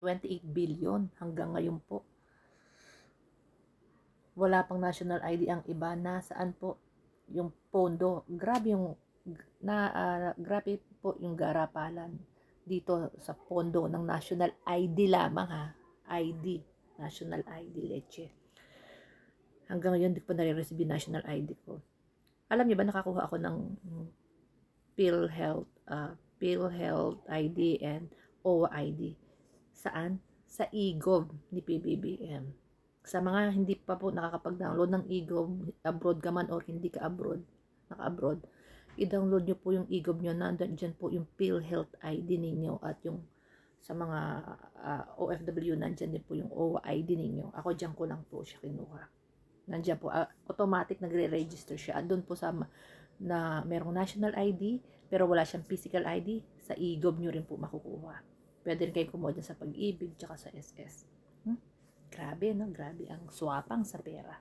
28 billion hanggang ngayon po. Wala pang national ID ang iba. Nasaan po yung pondo? Grabe yung grabe po yung garapalan dito sa pondo ng national ID lamang ha. ID, national ID leche. Hanggang ngayon di ko pa nare-receive yung national ID ko. Alam niyo ba nakakuha ako ng PhilHealth ID and OWA ID. Saan? Sa eGov ni PBBM. Sa mga hindi pa po nakakapag-download ng eGov, abroad ka man or hindi ka abroad, naka-abroad, i-download nyo po yung eGov nyo, nandyan po yung PhilHealth ID ninyo at yung sa mga OFW, nandyan din po yung OWA ID ninyo. Ako dyan ko lang po siya kinuha. Nandyan po, automatic nagre-register siya. Doon po sa na merong national ID, pero wala siyang physical ID, sa eGov nyo rin po makukuha. Pwede rin kayo kumuha dyan sa Pag-ibig, tsaka sa SS. Grabe, no? Grabe ang swapang sa pera.